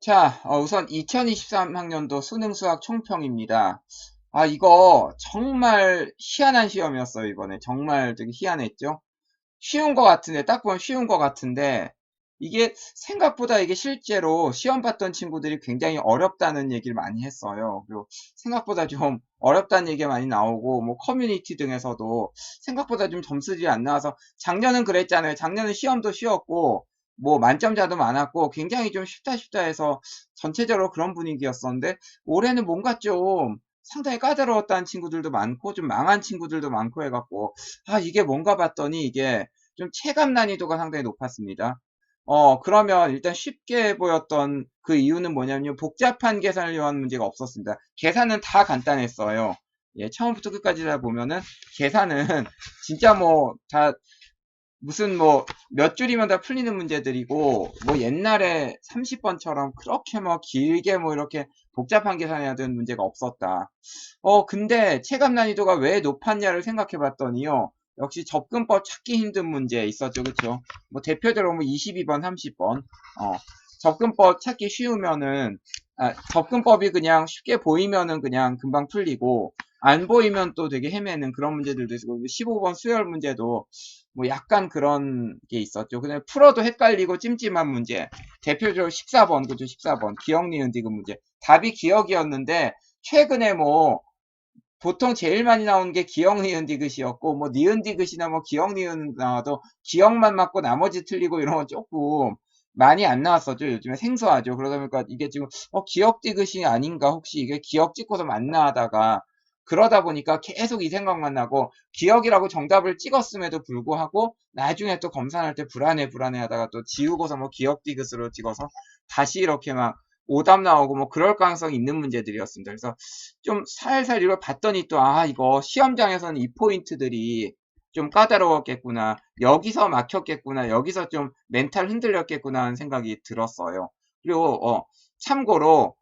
자, 우선 2023학년도 수능 수학 총평입니다. 이거 정말 희한한 시험이었어요, 이번에. 정말 되게 희한했죠? 쉬운 것 같은데, 딱 보면 쉬운 것 같은데, 이게 생각보다 이게 실제로 시험 봤던 친구들이 굉장히 어렵다는 얘기를 많이 했어요. 그리고 생각보다 좀 어렵다는 얘기가 많이 나오고, 뭐 커뮤니티 등에서도 생각보다 좀 점수들이 안 나와서 작년은 그랬잖아요. 작년은 시험도 쉬웠고, 뭐 만점자도 많았고, 굉장히 좀 쉽다 쉽다 해서 전체적으로 그런 분위기였었는데, 올해는 뭔가 좀 상당히 까다로웠다는 친구들도 많고, 좀 망한 친구들도 많고 해갖고, 이게 뭔가 봤더니 이게 좀 체감 난이도가 상당히 높았습니다. 그러면 일단 쉽게 보였던 그 이유는 뭐냐면 복잡한 계산을 이용한 문제가 없었습니다. 계산은 다 간단했어요. 예, 처음부터 끝까지 다 보면은 계산은 진짜 뭐 다 무슨 뭐 몇 줄이면 다 풀리는 문제들이고 뭐 옛날에 30번처럼 그렇게 뭐 길게 뭐 이렇게 복잡한 계산해야 되는 문제가 없었다. 근데 체감 난이도가 왜 높았냐를 생각해 봤더니요. 역시 접근법 찾기 힘든 문제 있었죠. 그쵸? 뭐 대표적으로 뭐 22번, 30번. 접근법 찾기 쉬우면은, 접근법이 그냥 쉽게 보이면은 그냥 금방 풀리고, 안 보이면 또 되게 헤매는 그런 문제들도 있고, 15번 수열 문제도 뭐 약간 그런 게 있었죠. 그냥 풀어도 헷갈리고 찜찜한 문제. 대표적으로 14번, 그죠? 14번. 기억, 니은, 디귿 문제. 답이 기억이었는데, 최근에 뭐 보통 제일 많이 나오는 게 기억 니은 디귿이었고 뭐 니은 디귿이나 뭐 기억 니은 나와도 기억만 맞고 나머지 틀리고 이런 건 조금 많이 안 나왔었죠. 요즘에 생소하죠. 그러다 보니까 이게 지금 기억 디귿이 아닌가 혹시 이게 기억 찍고서 맞나 하다가 그러다 보니까 계속 이 생각만 나고 기억이라고 정답을 찍었음에도 불구하고 나중에 또 검사할 때 불안해 하다가 또 지우고서 뭐 기억 디귿으로 찍어서 다시 이렇게 막 오답 나오고 뭐 그럴 가능성이 있는 문제들이었습니다. 그래서 좀 살살 이걸 봤더니 또, 이거 시험장에서는 이 포인트들이 좀 까다로웠겠구나. 여기서 막혔겠구나. 여기서 좀 멘탈 흔들렸겠구나 하는 생각이 들었어요. 그리고, 참고로,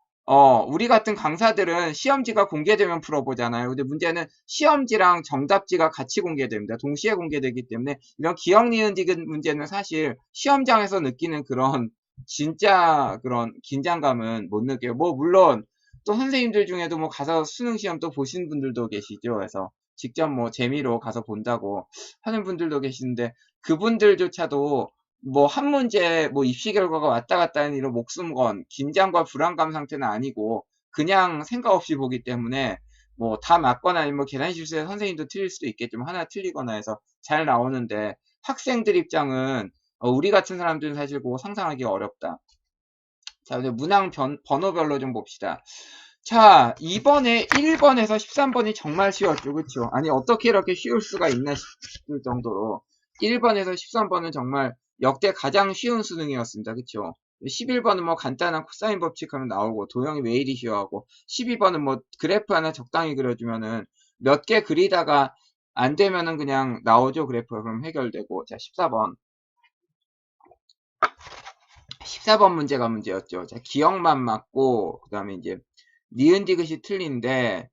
우리 같은 강사들은 시험지가 공개되면 풀어보잖아요. 근데 문제는 시험지랑 정답지가 같이 공개됩니다. 동시에 공개되기 때문에 이런 기억 니은 디귿 문제는 사실 시험장에서 느끼는 그런 진짜 그런 긴장감은 못 느껴요. 뭐 물론 또 선생님들 중에도 뭐 가서 수능 시험 또 보신 분들도 계시죠. 그래서 직접 뭐 재미로 가서 본다고 하는 분들도 계시는데 그분들조차도 뭐 한 문제 뭐 입시 결과가 왔다 갔다 하는 이런 목숨 건 긴장과 불안감 상태는 아니고 그냥 생각 없이 보기 때문에 뭐 다 맞거나 아니면 뭐 계산 실수에 선생님도 틀릴 수도 있겠지만 하나 틀리거나 해서 잘 나오는데 학생들 입장은 우리 같은 사람들은 사실 그거 상상하기 어렵다. 자, 이제 문항 번호별로 좀 봅시다. 자, 이번에 1번에서 13번이 정말 쉬웠죠. 그쵸? 아니, 어떻게 이렇게 쉬울 수가 있나 싶을 정도로 1번에서 13번은 정말 역대 가장 쉬운 수능이었습니다. 그쵸? 11번은 뭐 간단한 코사인 법칙하면 나오고 도형이 왜 이리 쉬워하고 12번은 뭐 그래프 하나 적당히 그려주면은 몇 개 그리다가 안 되면은 그냥 나오죠. 그래프가 그럼 해결되고. 자, 14번. 14번 문제가 문제였죠. 자, 기억만 맞고, 그 다음에 이제, 니은 디귿이 틀린데,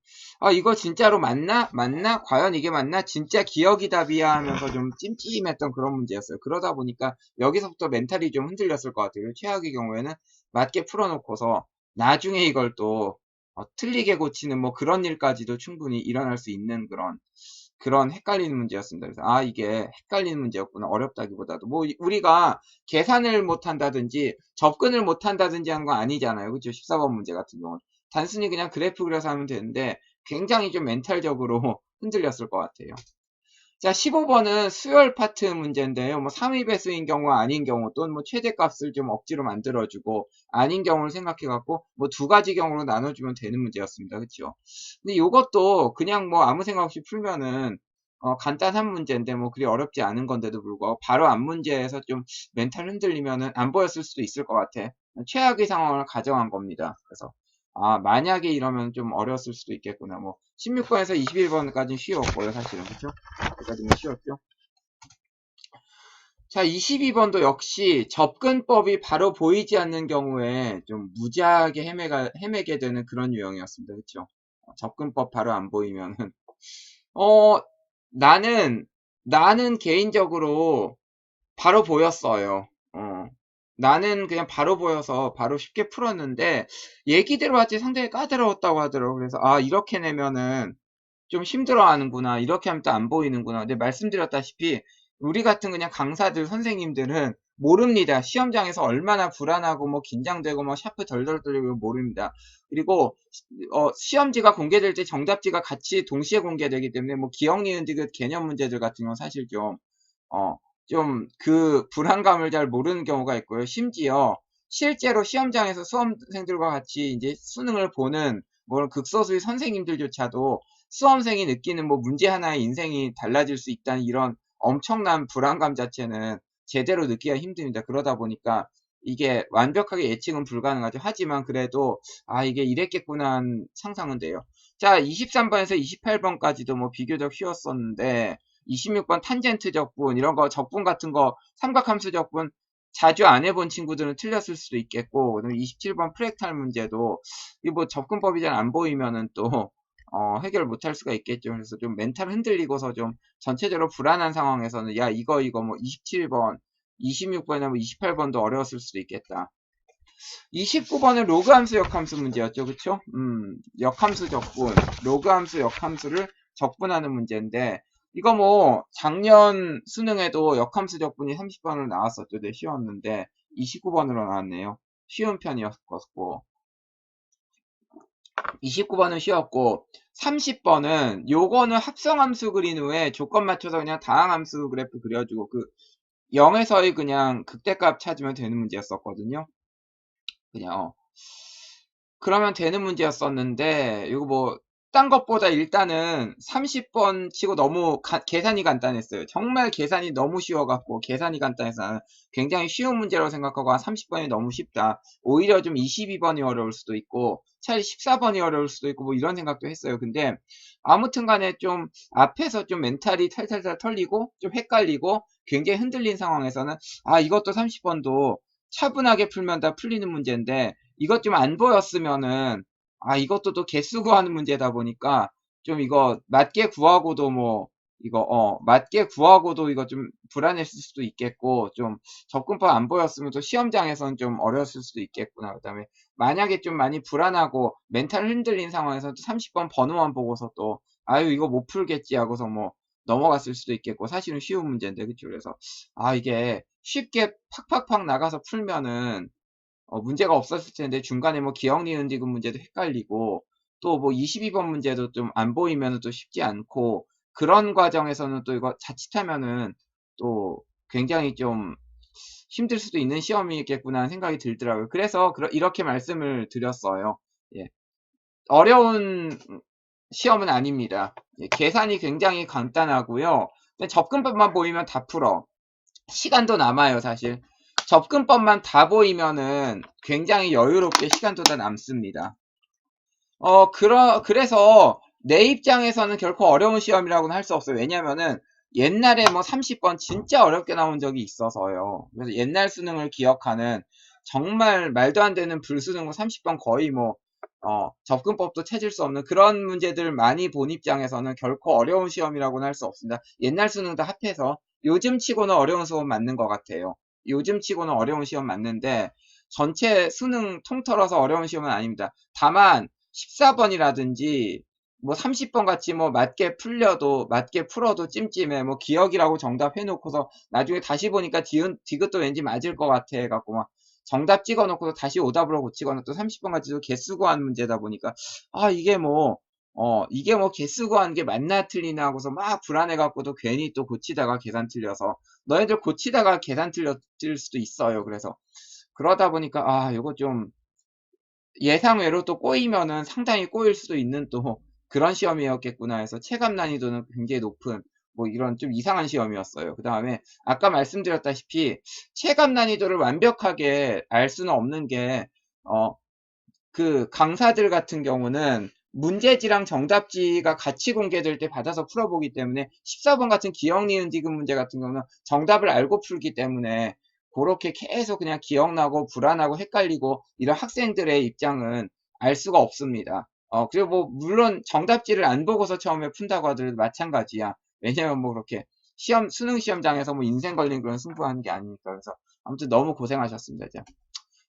이거 진짜로 맞나? 맞나? 과연 이게 맞나? 진짜 기억이 답이야 하면서 좀 찜찜했던 그런 문제였어요. 그러다 보니까 여기서부터 멘탈이 좀 흔들렸을 것 같아요. 최악의 경우에는 맞게 풀어놓고서 나중에 이걸 또 틀리게 고치는 뭐 그런 일까지도 충분히 일어날 수 있는 그런 헷갈리는 문제였습니다. 그래서 이게 헷갈리는 문제였구나. 어렵다기보다도 뭐 우리가 계산을 못한다든지 접근을 못한다든지 하는 건 아니잖아요. 그렇죠? 14번 문제 같은 경우는 단순히 그냥 그래프 그려서 하면 되는데 굉장히 좀 멘탈적으로 흔들렸을 것 같아요. 자, 15번은 수열 파트 문제인데요. 뭐 3위 배수인 경우 아닌 경우 또는 뭐 최대값을 좀 억지로 만들어주고 아닌 경우를 생각해갖고 뭐 두 가지 경우로 나눠주면 되는 문제였습니다. 그렇죠? 근데 이것도 그냥 뭐 아무 생각 없이 풀면은 간단한 문제인데 뭐 그리 어렵지 않은 건데도 불구하고 바로 앞 문제에서 좀 멘탈 흔들리면은 안 보였을 수도 있을 것 같아. 최악의 상황을 가정한 겁니다. 그래서 만약에 이러면 좀 어려웠을 수도 있겠구나. 뭐 16번에서 21번까지는 쉬웠고요, 사실은. 그렇죠? 여기까지는 쉬웠죠. 자, 22번도 역시 접근법이 바로 보이지 않는 경우에 좀 무지하게 헤매게 되는 그런 유형이었습니다. 그렇죠? 접근법 바로 안 보이면은 어 나는 개인적으로 바로 보였어요. 나는 그냥 바로 보여서 바로 쉽게 풀었는데 얘기대로 왔지 상당히 까다로웠다고 하더라고. 그래서 아 이렇게 내면은 좀 힘들어하는구나. 이렇게 하면 또 안 보이는구나. 근데 말씀드렸다시피 우리 같은 그냥 강사들 선생님들은 모릅니다. 시험장에서 얼마나 불안하고 뭐 긴장되고 뭐 샤프 덜덜 떨리고 모릅니다. 그리고 시험지가 공개될 때 정답지가 같이 동시에 공개되기 때문에 뭐 기억, 니은, 디귿 개념 문제들 같은 경우는 사실 어, 좀 그 불안감을 잘 모르는 경우가 있고요. 심지어 실제로 시험장에서 수험생들과 같이 이제 수능을 보는 뭐 극소수의 선생님들조차도 수험생이 느끼는 뭐 문제 하나에 인생이 달라질 수 있다는 이런 엄청난 불안감 자체는 제대로 느끼기가 힘듭니다. 그러다 보니까 이게 완벽하게 예측은 불가능하죠. 하지만 그래도 아 이게 이랬겠구나 하는 상상은 돼요. 자 23번에서 28번까지도 뭐 비교적 쉬웠었는데 26번 탄젠트 적분 이런 거 적분 같은 거 삼각함수 적분 자주 안 해본 친구들은 틀렸을 수도 있겠고 그다음에 27번 프랙탈 문제도 이 뭐 접근법이 잘 안 보이면은 또 해결 못할 수가 있겠죠. 그래서 좀 멘탈 흔들리고서 좀 전체적으로 불안한 상황에서는 야 이거 뭐 27번 26번이나 뭐 28번도 어려웠을 수도 있겠다. 29번은 로그함수 역함수 문제였죠. 그쵸? 역함수 적분 로그함수 역함수를 적분하는 문제인데 이거 뭐 작년 수능에도 역함수 적분이 30번으로 나왔었죠. 네, 쉬웠는데 29번으로 나왔네요. 쉬운 편이었고 29번은 쉬웠고 30번은 요거는 합성함수 그린 후에 조건 맞춰서 그냥 다항함수 그래프 그려주고 그 0에서의 그냥 극대값 찾으면 되는 문제였었거든요. 그냥 그러면 되는 문제였었는데 이거 뭐 딴 것보다 일단은 30번 치고 너무 계산이 간단했어요. 정말 계산이 너무 쉬워갖고 계산이 간단해서 나는 굉장히 쉬운 문제라고 생각하고 한 30번이 너무 쉽다. 오히려 좀 22번이 어려울 수도 있고 차라리 14번이 어려울 수도 있고 뭐 이런 생각도 했어요. 근데 아무튼 간에 좀 앞에서 좀 멘탈이 탈탈탈 털리고 좀 헷갈리고 굉장히 흔들린 상황에서는 아 이것도 30번도 차분하게 풀면 다 풀리는 문제인데 이것 좀 안 보였으면은 아 이것도 또 개수 구하는 문제다 보니까 좀 이거 맞게 구하고도 뭐 이거 맞게 구하고도 이거 좀 불안했을 수도 있겠고 좀 접근법 안 보였으면 또 시험장에서는 좀 어려웠을 수도 있겠구나. 그다음에 만약에 좀 많이 불안하고 멘탈 흔들린 상황에서 또 30번 번호만 보고서 또 아유 이거 못 풀겠지 하고서 뭐 넘어갔을 수도 있겠고 사실은 쉬운 문제인데 그쵸. 그래서 아 이게 쉽게 팍팍팍 나가서 풀면은 문제가 없었을 텐데 중간에 뭐 기억 니은 디귿 문제도 헷갈리고 또 뭐 22번 문제도 좀 안 보이면 또 쉽지 않고 그런 과정에서는 또 이거 자칫하면은 또 굉장히 좀 힘들 수도 있는 시험이겠구나 하는 생각이 들더라고요. 그래서 이렇게 말씀을 드렸어요. 예. 어려운 시험은 아닙니다. 예, 계산이 굉장히 간단하고요. 접근법만 보이면 다 풀어. 시간도 남아요, 사실. 접근법만 다 보이면은 굉장히 여유롭게 시간도 다 남습니다. 그래서 내 입장에서는 결코 어려운 시험이라고는 할 수 없어요. 왜냐면은 옛날에 뭐 30번 진짜 어렵게 나온 적이 있어서요. 그래서 옛날 수능을 기억하는 정말 말도 안 되는 불수능 30번 거의 뭐, 접근법도 찾을 수 없는 그런 문제들 많이 본 입장에서는 결코 어려운 시험이라고는 할 수 없습니다. 옛날 수능도 합해서 요즘 치고는 어려운 수험 맞는 것 같아요. 요즘 치고는 어려운 시험 맞는데 전체 수능 통틀어서 어려운 시험은 아닙니다. 다만 14번이라든지 뭐 30번 같이 뭐 맞게 풀어도 찜찜해. 뭐 기억이라고 정답 해놓고서 나중에 다시 보니까 디귿도 왠지 맞을 것 같아 해갖고 막 정답 찍어놓고서 다시 오답으로 고치거나 또 30번 같이도 개수 구한 문제다 보니까 아 이게 뭐 개수 구한 게 맞나 틀리나 하고서 막 불안해갖고도 괜히 또 고치다가 계산 틀려서 너희들 고치다가 계산 틀릴 수도 있어요. 그래서 그러다 보니까 아 이거 좀 예상외로 또 꼬이면은 상당히 꼬일 수도 있는 또 그런 시험이었겠구나 해서 체감 난이도는 굉장히 높은 뭐 이런 좀 이상한 시험이었어요. 그 다음에 아까 말씀드렸다시피 체감 난이도를 완벽하게 알 수는 없는 게 그 강사들 같은 경우는 문제지랑 정답지가 같이 공개될 때 받아서 풀어보기 때문에 14번 같은 기억 니은 디귿 문제 같은 경우는 정답을 알고 풀기 때문에 그렇게 계속 그냥 기억나고 불안하고 헷갈리고 이런 학생들의 입장은 알 수가 없습니다. 그리고 뭐 물론 정답지를 안 보고서 처음에 푼다고 하더라도 마찬가지야. 왜냐면 뭐 그렇게 수능 시험장에서 뭐 인생 걸린 그런 승부하는 게 아니니까. 그래서 아무튼 너무 고생하셨습니다. 자,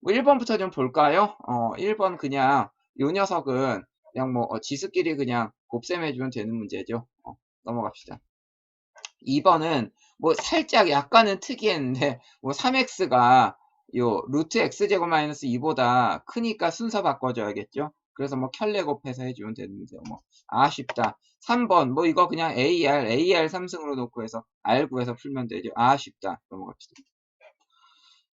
뭐 1번부터 좀 볼까요? 1번 그냥 요 녀석은 그냥 뭐 지수끼리 그냥 곱셈해주면 되는 문제죠. 넘어갑시다. 2번은 뭐 살짝 약간은 특이했는데 뭐 3x가 요 루트 x제곱 마이너스 2보다 크니까 순서 바꿔줘야겠죠. 그래서 뭐 켤레 곱해서 해주면 되는데 뭐 아쉽다. 3번 뭐 이거 그냥 AR 3승으로 놓고 해서 R 구해서 풀면 되죠. 아쉽다. 넘어갑시다.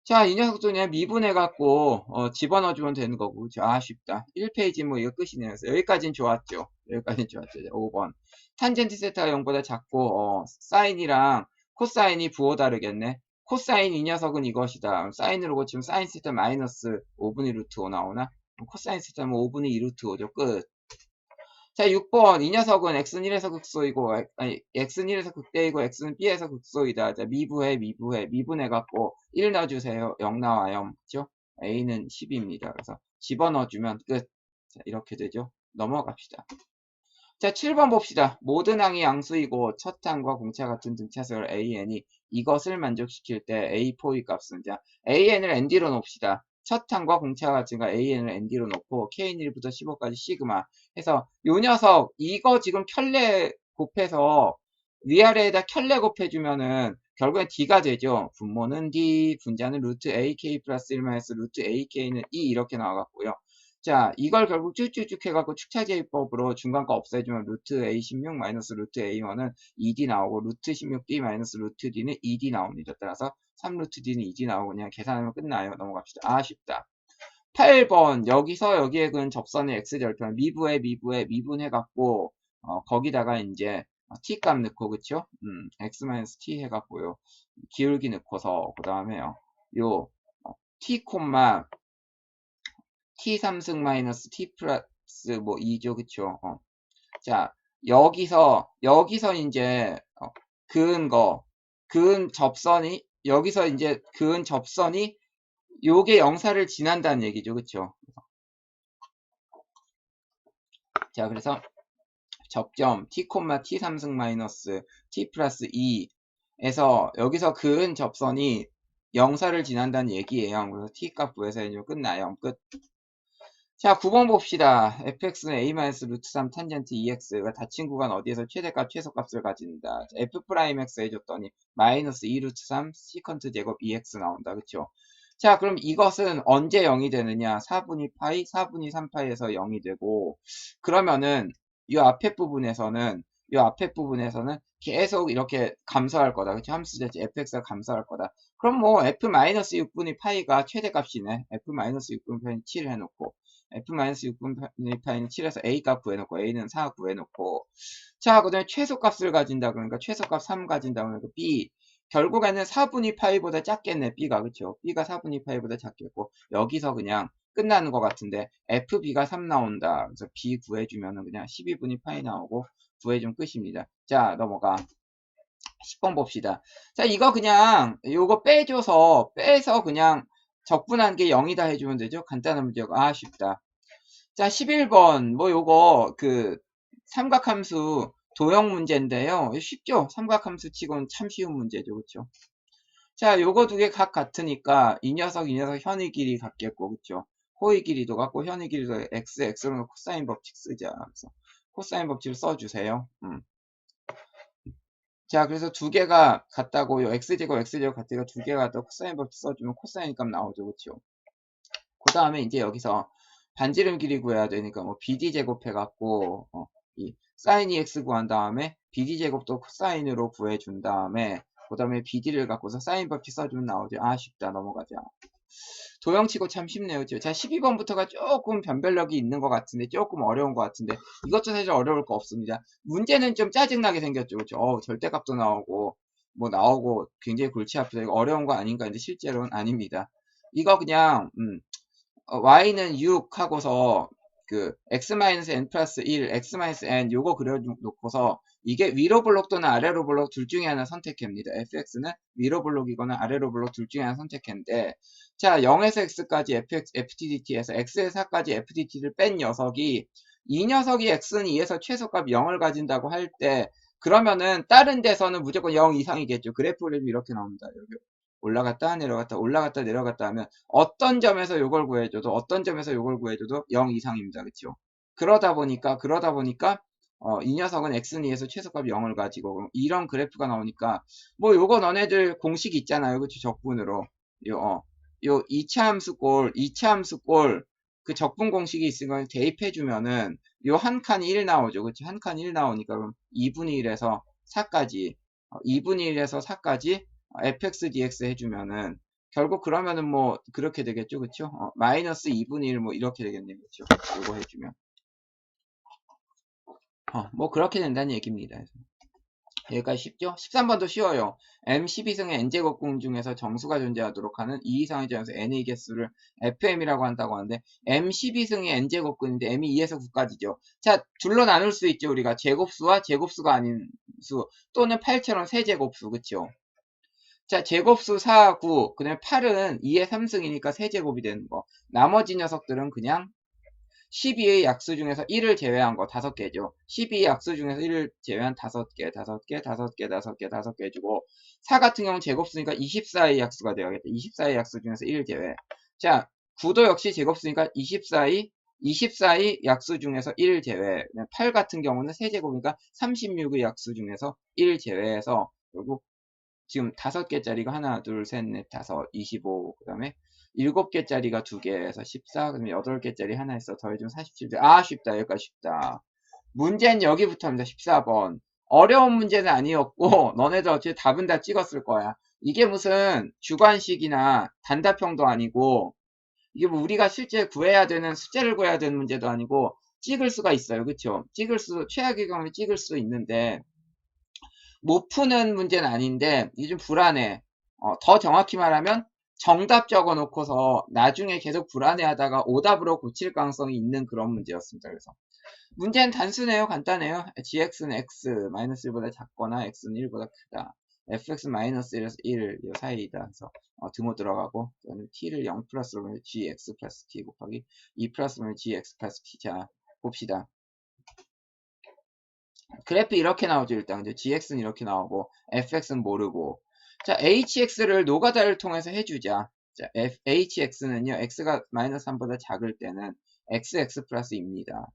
자, 이 녀석도 그냥 미분해갖고 집어넣어주면 되는 거고. 그쵸? 아쉽다. 1페이지 뭐 이거 끝이네요. 여기까지는 좋았죠. 여기까지는 좋았죠. 5번. 탄젠트 세타가 0보다 작고 사인이랑 코사인이 부호 다르겠네. 코사인 이 녀석은 이것이다. 사인으로 고치면 사인 세타 마이너스 5분의 루트 5 나오나? 코사인 세타면 5분의 2 루트 5죠. 끝. 자, 6번. 이 녀석은 x는 1에서 극소이고, 아니, x는 1에서 극대이고, x는 b에서 극소이다. 자, 미분해갖고, 1 넣어주세요. 0 나와요. 그죠? a는 10입니다. 그래서 집어넣어주면 끝. 자, 이렇게 되죠. 넘어갑시다. 자, 7번 봅시다. 모든 항이 양수이고, 첫 항과 공차 같은 등차수열 an이 이것을 만족시킬 때 a4의 값은, 자, an을 nd로 놓읍시다. 첫 항과 공차가 같은가 an을 nd로 놓고 kn1부터 15까지 시그마 해서 요 녀석 이거 지금 켤레 곱해서 위아래에다 켤레 곱해주면은 결국엔 d가 되죠. 분모는 d, 분자는 루트 ak 플러스 1 마이너스 루트 ak는 2 이렇게 나와갖고요. 자, 이걸 결국 쭉쭉쭉 해갖고 축차제입법으로 중간거 없애주면 루트 a16 마이너스 루트 a1은 2d 나오고 루트 16d 마이너스 루트 d는 2d 나옵니다. 따라서 3루트 d는 2d 나오고 그냥 계산하면 끝나요. 넘어갑시다. 아쉽다. 8번 여기서 여기에 그 접선의 x절편 미분해갖고 거기다가 이제 t 값 넣고 그쵸? x-t 해갖고요. 기울기 넣고서 그 다음에요. 요 t 콤마 t 3승 마이너스 t 플러스 뭐 2죠. 그쵸? 자, 여기서 이제 그은 접선이 여기서 이제 그은 접선이 요게 영사를 지난다는 얘기죠. 그쵸? 자, 그래서 접점 t, t 3승 마이너스 t 플러스 2에서 여기서 그은 접선이 영사를 지난다는 얘기예요. 그래서 t 값 구해서 이제 끝나요. 끝. 자, 9번 봅시다. fx는 a-루트 3 탄젠트 2x가 닫힌 구간 어디에서 최대값, 최소값을 가진다. f'x 해줬더니 마이너스 2루트 3 시컨트 제곱 2x 나온다. 그쵸? 자, 그럼 이것은 언제 0이 되느냐? 4분의 파이, 4분의 3파이에서 0이 되고, 그러면은 이 앞에 부분에서는 계속 이렇게 감소할 거다. 그쵸? 함수 자체 fx가 감소할 거다. 그럼 뭐 f-6분의 파이가 최대값이네. f-6분의 파이는 7 해놓고, f-6분의 파이는 7에서 a값 구해놓고, a는 4 구해놓고, 자, 그 다음에 최소값을 가진다. 그러니까 최소값 3 가진다. 그러니까 b. 결국에는 4분의 파이보다 작겠네, b가. 그쵸? b가 4분의 파이보다 작겠고, 여기서 그냥 끝나는 것 같은데, fb가 3 나온다. 그래서 b 구해주면은 그냥 12분의 파이 나오고, 구해주면 끝입니다. 자, 넘어가. 10번 봅시다. 자, 이거 그냥, 요거 빼서 그냥 적분한 게 0이다 해주면 되죠? 간단한 문제고, 쉽다. 자, 11번, 뭐 요거, 삼각함수, 도형 문제인데요. 쉽죠? 삼각함수 치고는 참 쉬운 문제죠. 그쵸? 자, 요거 두 개 각 같으니까 이 녀석 현의 길이 같겠고, 그쵸? 호의 길이도 같고 현의 길이도 x로 코사인 법칙 쓰자. 그래서 코사인 법칙을 써주세요. 자, 그래서 두 개가 같다고요. x제곱 같으니까 두 개가 같다고 코사인 법칙 써주면 코사인 값 나오죠. 그쵸? 그 다음에 이제 여기서 반지름 길이 구해야 되니까 뭐 bd 제곱해갖고 이 sin EX 구한 다음에 BD 제곱도 코사인으로 구해준 다음에 그 다음에 BD를 갖고서 사인 법칙 써주면 나오죠. 쉽다. 넘어가자. 도형치고 참 쉽네요. 그죠? 자, 12번부터가 조금 변별력이 있는 것 같은데 조금 어려운 것 같은데 이것도 사실 어려울 거 없습니다. 문제는 좀 짜증나게 생겼죠. 그죠? 절대값도 나오고 뭐 나오고 굉장히 골치 아프다. 이거 어려운 거 아닌가 했는데 실제로는 아닙니다. 이거 그냥 y는 6 하고서 x-n 플러스 1, x-n 요거 그려놓고서 이게 위로 블록 또는 아래로 블록 둘 중에 하나 선택합니다. fx는 위로 블록이거나 아래로 블록 둘 중에 하나 선택했는데 자 0에서 x까지 ftdt에서 x에서 4까지 ftdt를 뺀 녀석이 이 녀석이 x는 2에서 최소값 0을 가진다고 할 때 그러면은 다른 데서는 무조건 0 이상이겠죠. 그래프 그래프 이렇게 나옵니다. 여기 올라갔다 내려갔다 올라갔다 내려갔다 하면 어떤 점에서 요걸 구해줘도 어떤 점에서 요걸 구해줘도 0 이상입니다. 그쵸? 그러다 보니까 이 녀석은 x는 2에서 최소값 0을 가지고 이런 그래프가 나오니까 뭐 요거 너네들 공식 있잖아요. 그쵸? 적분으로 요 2차 함수 꼴 그 적분 공식이 있으면 대입해주면은 요 한 칸이 1 나오죠. 그치? 한 칸이 1 나오니까 그럼 2분의 1에서 4까지 2분의 1에서 4까지 fx dx 해주면은 결국 그러면은 뭐 그렇게 되겠죠. 그쵸? 마이너스 2분의 1 뭐 이렇게 되겠네요. 그쵸? 요거 해주면 뭐 그렇게 된다는 얘기입니다. 여기까지 쉽죠? 13번도 쉬워요. M12승의 n제곱근 중에서 정수가 존재하도록 하는 2 이상의 점에서 n의 개수를 fm이라고 한다고 하는데 M12승의 n제곱근인데 m이 2에서 9까지죠. 자, 둘로 나눌 수 있죠. 우리가 제곱수와 제곱수가 아닌 수 또는 8처럼 세제곱수 그쵸? 자, 제곱수 4, 9, 그 다음에 8은 2의 3승이니까 세제곱이 되는 거. 나머지 녀석들은 그냥 12의 약수 중에서 1을 제외한 거 5개죠. 12의 약수 중에서 1을 제외한 5개, 5개, 5개, 5개, 5개 해주고 4 같은 경우는 제곱수니까 24의 약수가 되어야겠다. 24의 약수 중에서 1을 제외. 자, 9도 역시 제곱수니까 24의 약수 중에서 1을 제외. 8 같은 경우는 세제곱이니까 36의 약수 중에서 1을 제외해서 결국 지금 5개짜리가 하나, 둘, 셋, 넷, 다섯, 25. 그 다음에 7개짜리가 2개에서 14. 그 다음에 8개짜리 하나 있어. 더해주면 47. 쉽다. 여기까지 쉽다. 문제는 여기부터입니다. 14번. 어려운 문제는 아니었고, 너네들 어차피 답은 다 찍었을 거야. 이게 무슨 주관식이나 단답형도 아니고, 이게 뭐 우리가 실제 구해야 되는, 숫자를 구해야 되는 문제도 아니고, 찍을 수가 있어요. 그쵸? 최악의 경우에 찍을 수 있는데, 못 푸는 문제는 아닌데 이게 좀 불안해. 더 정확히 말하면 정답 적어 놓고서 나중에 계속 불안해하다가 오답으로 고칠 가능성이 있는 그런 문제였습니다. 그래서 문제는 단순해요. 간단해요. gx는 x 마이너스 1보다 작거나 x는 1보다 크다. fx 마이너스 1에서 1 사이이다. 그래서 등호 들어가고 t를 0 플러스로 보면 gx 플러스 t 곱하기 2 플러스로 보면 gx 플러스 t. 자 봅시다. 그래프 이렇게 나오죠. 일단 gx는 이렇게 나오고 fx는 모르고 자 hx를 노가다를 통해서 해주자. 자 hx는요 x가 마이너스 3보다 작을 때는 xx 플러스 2입니다.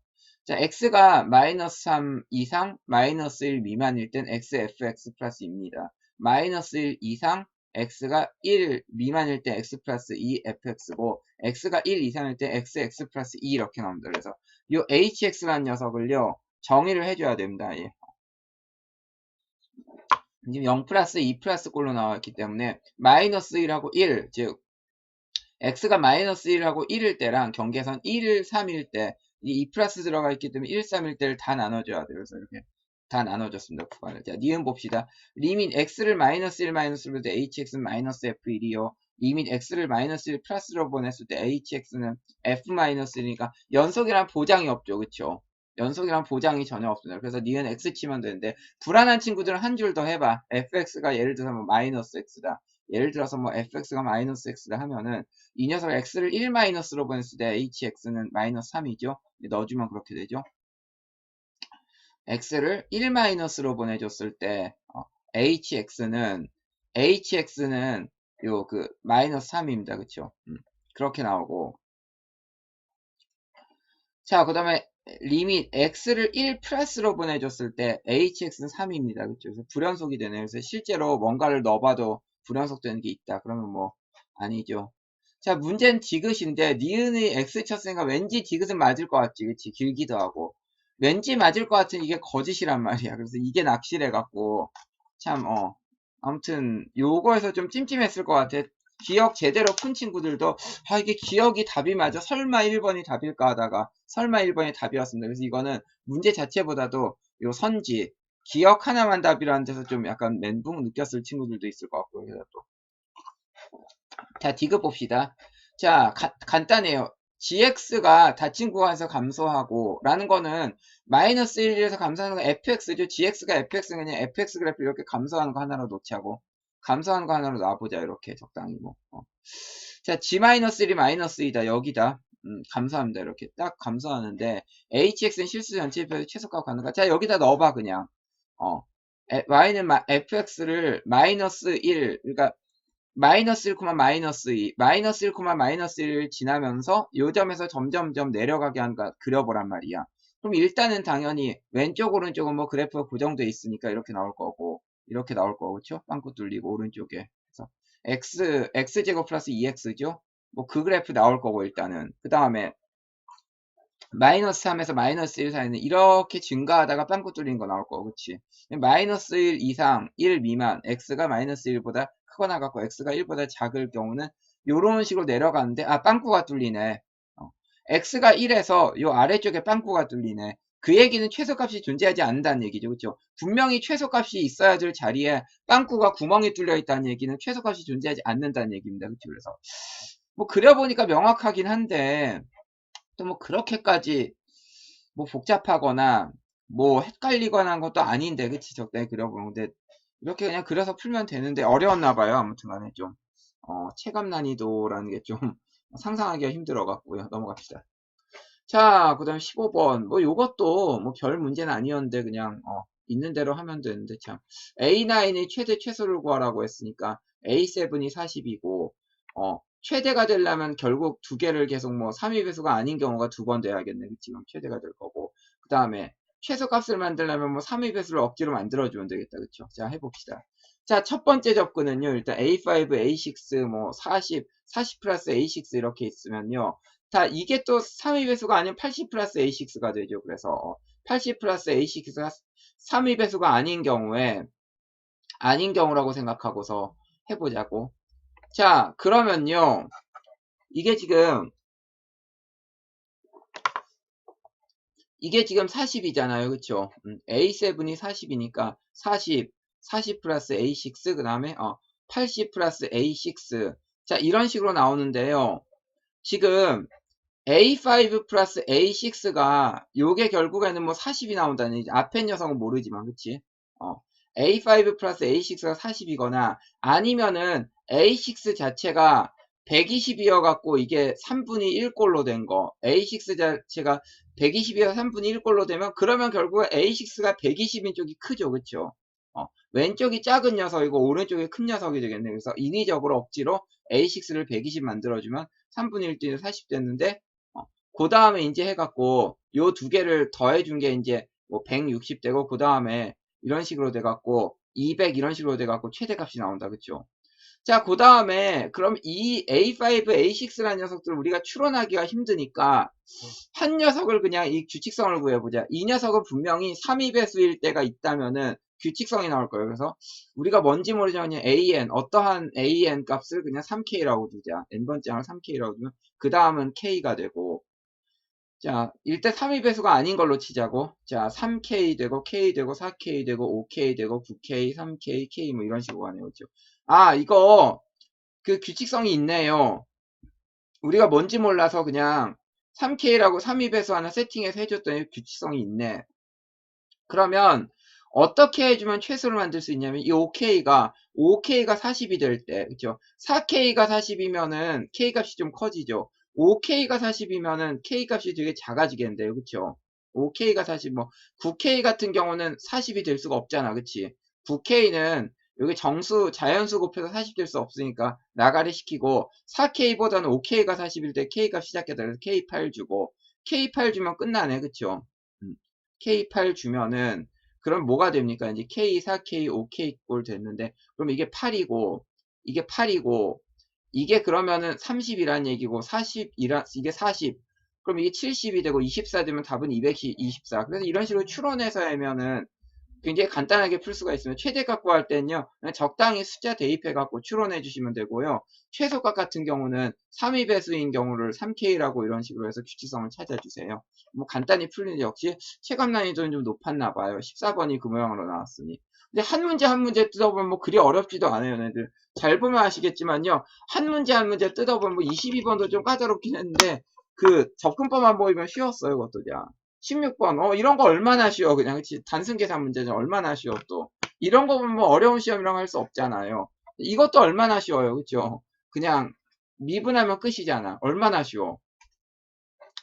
자 x가 마이너스 3 이상 마이너스 1 미만일 땐 xfx 플러스 2입니다. 마이너스 1 이상 x가 1 미만일 때 x 플러스 2fx고 x가 1 이상일 때 xx 플러스 2 이렇게 나옵니다. 그래서 이 hx라는 녀석을요 정의를 해줘야 됩니다. 예. 지금 0 플러스 2 플러스 꼴로 나왔기 때문에 마이너스 1하고 1, 즉 x가 마이너스 1하고 1일 때랑 경계선 1, 3일 때 이 2 플러스 들어가 있기 때문에 1, 3일 때를 다 나눠줘야 돼요. 그래서 이렇게 다 나눠줬습니다. 구간을. 자, 니은 봅시다. 리밋 x를 마이너스 1 마이너스로 볼 때 hx는 마이너스 f1이요. 리밋 x를 마이너스 1 플러스로 보냈을 때 hx는 f 마이너스 1이니까 연속이란 보장이 없죠. 그쵸? 연속이란 보장이 전혀 없습니다. 그래서 니은 x 치면 되는데 불안한 친구들은 한 줄 더 해봐. fx가 예를 들어서 뭐 마이너스 x다. 예를 들어서 뭐 fx가 마이너스 x다 하면은 이 녀석 x를 1 마이너스로 보냈을 때 hx는 마이너스 3이죠. 넣어주면 그렇게 되죠. x를 1 마이너스로 보내줬을 때 hx는 요 그 마이너스 3입니다. 그쵸? 그렇게 나오고 자 그 다음에 리밋 x를 1 플러스로 보내줬을 때 hx는 3입니다. 그쵸? 그래서 불연속이 되네요. 그래서 실제로 뭔가를 넣어봐도 불연속 되는 게 있다. 그러면 뭐 아니죠. 자 문제는 디귿인데 니은의 x 쳤으니까 왠지 디귿은 맞을 것 같지. 그치? 길기도 하고 왠지 맞을 것 같은 이게 거짓이란 말이야. 그래서 이게 낚시래 갖고 참 아무튼 요거에서 좀 찜찜했을 것 같아. 기억 제대로 푼 친구들도 이게 기억이 답이 맞아 설마 1번이 답일까 하다가 설마 1번이 답이었습니다. 그래서 이거는 문제 자체보다도 요 선지 기억 하나만 답이라는 데서 좀 약간 멘붕 느꼈을 친구들도 있을 것 같고요. 그래서 또 자 디귿 봅시다. 자 간단해요. gx가 닫힌 구간에서 감소하고 라는 거는 마이너스 1에서 감소하는 건 fx죠. gx가 fx는 그냥 fx 그래프 이렇게 감소하는 거 하나로 놓자고 감소하는 거 하나로 놔보자. 이렇게 적당히 뭐 자 g-1이 마이너스 2다. 여기다 감소합니다. 이렇게 딱 감소하는데 hx는 실수 전체표에서 최소값 가능가. 자 여기다 넣어봐 그냥 y는 fx를 마이너스 1 그러니까 마이너스 1, 마이너스 2, 마이너스 1, 마이너스 1 지나면서 요 점에서 점점점 내려가게 한 거 그려보란 말이야. 그럼 일단은 당연히 왼쪽 오른쪽은 뭐 그래프가 고정돼 있으니까 이렇게 나올 거고 이렇게 나올 거고 그쵸? 빵꾸 뚫리고 오른쪽에 그래서 x제곱 플러스 2x죠? 뭐 그 그래프 나올 거고 일단은 그 다음에 마이너스 3에서 마이너스 1 사이는 이렇게 증가하다가 빵꾸 뚫린 거 나올 거고 그치? 마이너스 1 이상 1 미만 x가 마이너스 1보다 크거나 같고 x가 1보다 작을 경우는 요런 식으로 내려가는데 아 빵꾸가 뚫리네. x가 1에서 요 아래쪽에 빵꾸가 뚫리네. 그 얘기는 최소값이 존재하지 않는다는 얘기죠. 그쵸? 분명히 최소값이 있어야 될 자리에 빵꾸가 구멍이 뚫려 있다는 얘기는 최소값이 존재하지 않는다는 얘기입니다. 그쵸? 그래서 뭐 그려보니까 명확하긴 한데 또 뭐 그렇게까지 뭐 복잡하거나 뭐 헷갈리거나 한 것도 아닌데 그치 적당히 그려보는데 이렇게 그냥 그려서 풀면 되는데 어려웠나 봐요. 아무튼 간에 좀 체감 난이도라는 게 좀 상상하기가 힘들어 갖고요. 넘어갑시다. 자, 그 다음 15번. 뭐 요것도 뭐 별 문제는 아니었는데 그냥 있는 대로 하면 되는데 참. A9이 최대 최소를 구하라고 했으니까 A7이 40이고 최대가 되려면 결국 두 개를 계속 뭐 3위 배수가 아닌 경우가 두 번 돼야겠네. 지금 최대가 될 거고. 그 다음에 최소값을 만들려면 뭐 3위 배수를 억지로 만들어주면 되겠다. 그쵸? 자, 해봅시다. 자, 첫 번째 접근은요. 일단 A5, A6, 뭐 40 플러스 A6 이렇게 있으면요. 자, 이게 또 3위 배수가 아닌 80 플러스 A6가 되죠. 그래서 80 플러스 A6가 3위 배수가 아닌 경우에 아닌 경우라고 생각하고서 해보자고. 자, 그러면요. 이게 지금 40이잖아요. 그쵸? A7이 40이니까 40 플러스 A6 그 다음에 80 플러스 A6 자, 이런 식으로 나오는데요. 지금 A5 플러스 A6가 요게 결국에는 뭐 40이 나온다는 얘기. 앞에 녀석은 모르지만 그치? A5 플러스 A6가 40이거나 아니면은 A6 자체가 120이어 갖고 이게 3분의 1꼴로 된 거. A6 자체가 120이어 3분의 1꼴로 되면 그러면 결국에 A6가 120인 쪽이 크죠. 그쵸? 왼쪽이 작은 녀석이고 오른쪽이 큰 녀석이 되겠네. 그래서 인위적으로 억지로 A6를 120 만들어주면 3분의 1 뛰는 40 됐는데 그 다음에 이제 해갖고 요 두 개를 더해준 게 이제 뭐 160 되고 그 다음에 이런 식으로 돼갖고 200 이런 식으로 돼갖고 최대값이 나온다. 그쵸? 자, 그 다음에 그럼 이 A5, A6라는 녀석들을 우리가 추론하기가 힘드니까 한 녀석을 그냥 이 규칙성을 구해보자. 이 녀석은 분명히 3위 배수일 때가 있다면은 규칙성이 나올 거예요. 그래서 우리가 뭔지 모르지만 그냥 AN, 어떠한 AN 값을 그냥 3K라고 두자. N번째 항을 3K라고 두면 그 다음은 K가 되고 자, 일단 3위 배수가 아닌 걸로 치자고. 자, 3K 되고, K 되고, 4K 되고, 5K 되고, 9K, 3K, K 뭐 이런 식으로 가네요. 그죠? 아, 이거 그 규칙성이 있네요. 우리가 뭔지 몰라서 그냥 3K라고 3위 배수 하나 세팅해서 해줬더니 규칙성이 있네. 그러면 어떻게 해주면 최소를 만들 수 있냐면 이 5K가 40이 될 때, 그쵸? 4K가 40이면은 K 값이 좀 커지죠. 5K가 40이면은 K 값이 되게 작아지겠는데요, 그쵸? 5K가 40, 뭐 9K 같은 경우는 40이 될 수가 없잖아, 그치? 9K는 여기 정수 자연수 곱해서 40 될 수 없으니까 나가리 시키고 4K보다는 5K가 40일 때 K 값 시작했다 그래서 K8 주고 K8 주면 끝나네, 그쵸? K8 주면은 그럼 뭐가 됩니까? 이제 K4, K5, K 꼴 됐는데 그럼 이게 8이고 이게 8이고 이게 그러면은 30이란 얘기고 40이란 이게 40 그럼 이게 70이 되고 24 되면 답은 224 그래서 이런 식으로 추론해서 하면은 굉장히 간단하게 풀 수가 있으면 최대값 구할 때는요 그냥 적당히 숫자 대입해 갖고 추론해 주시면 되고요 최소값 같은 경우는 3위 배수인 경우를 3K라고 이런 식으로 해서 규칙성을 찾아주세요 뭐 간단히 풀리는데 역시 체감 난이도는 좀 높았나 봐요 14번이 그 모양으로 나왔으니 근데 한 문제 한 문제 뜯어보면 뭐 그리 어렵지도 않아요 얘네들 잘 보면 아시겠지만요 한 문제 한 문제 뜯어보면 뭐 22번도 좀 까다롭긴 했는데 그 접근법만 보이면 쉬웠어요 그것도 야 16번, 이런 거 얼마나 쉬워. 그냥, 그치. 단순 계산 문제는 얼마나 쉬워, 또. 이런 거 보면 뭐 어려운 시험이라고 할 수 없잖아요. 이것도 얼마나 쉬워요. 그쵸? 그냥, 미분하면 끝이잖아. 얼마나 쉬워.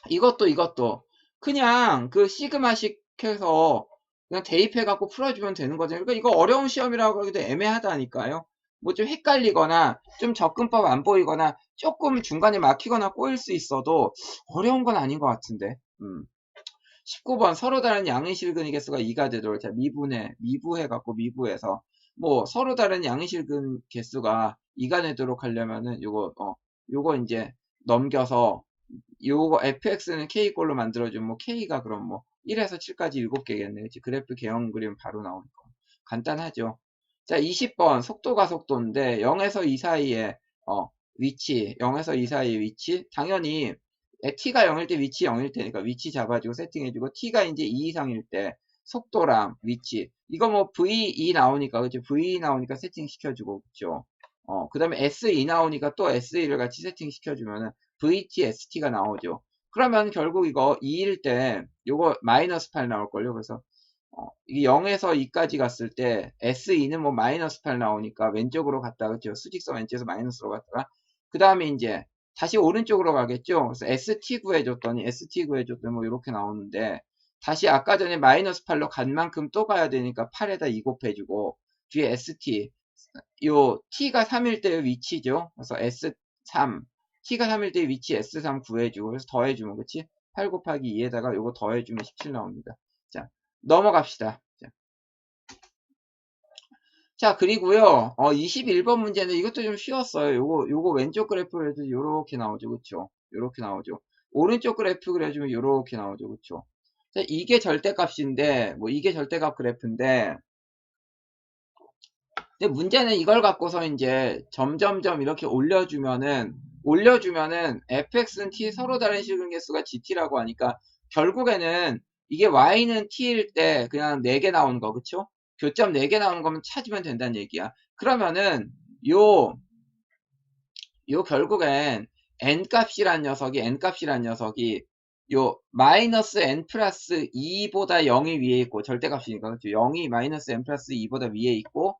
이것도. 그냥, 그, 시그마식 해서, 그냥 대입해갖고 풀어주면 되는 거죠. 그러니까 이거 어려운 시험이라고 하기도 애매하다니까요. 뭐 좀 헷갈리거나 좀 접근법 안 보이거나 조금 중간에 막히거나 꼬일 수 있어도 어려운 건 아닌 것 같은데. 19번 서로 다른 양의 실근의 개수가 2가 되도록. 자, 미부해 갖고 미부해서 뭐 서로 다른 양의 실근 개수가 2가 되도록 하려면은 요거 이제 넘겨서 요거 fx는 k꼴로 만들어주면 뭐 k가 그럼 뭐 1에서 7까지 7개겠네. 그치? 그래프 개형 그리면 바로 나오니까 간단하죠. 자, 20번 속도가 속도인데 0에서 2 사이에 위치, 0에서 2 사이의 위치 당연히 t가 0일 때 위치 0일 테니까 위치 잡아주고 세팅해주고, t가 이제 2 이상일 때 속도랑 위치, 이거 뭐 v2 나오니까, 그죠? v2 나오니까 세팅 시켜주고, 그죠? 그 다음에 s2 나오니까 또 s2를 같이 세팅 시켜주면은 vt, st가 나오죠. 그러면 결국 이거 2일 때 요거 마이너스 8 나올걸요. 그래서 이게 0에서 2까지 갔을 때 S2는 뭐 마이너스 8 나오니까 왼쪽으로 갔다가, 그죠? 수직선 왼쪽에서 마이너스로 갔다가 그 다음에 이제 다시 오른쪽으로 가겠죠. 그래서 ST 구해줬더니 뭐 이렇게 나오는데, 다시 아까 전에 마이너스 8로 간 만큼 또 가야 되니까 8에다 2 곱해주고 뒤에 ST, 요 T가 3일 때의 위치죠. 그래서 S3, T가 3일 때의 위치 S3 구해주고, 그래서 더해주면, 그치? 8 곱하기 2에다가 요거 더해주면 17 나옵니다. 자, 넘어갑시다. 자, 그리고요, 21번 문제는 이것도 좀 쉬웠어요. 요거 왼쪽 그래프를 해도 요렇게 나오죠. 그쵸? 요렇게 나오죠. 오른쪽 그래프 그려주면 요렇게 나오죠. 그쵸? 자, 이게 절대값인데, 뭐 이게 절대값 그래프인데, 근데 문제는 이걸 갖고서 이제 점점점 이렇게 올려주면은 fx는 t 서로 다른 실근 개수가 gt라고 하니까 결국에는 이게 y는 t일 때 그냥 4개 나오는 거, 그쵸? 교점 4개 나오는 거면 찾으면 된다는 얘기야. 그러면은 요 결국엔 n값이란 녀석이 요 마이너스 n 플러스 2보다 0이 위에 있고, 절대값이니까, 그렇죠? 0이 마이너스 n 플러스 2보다 위에 있고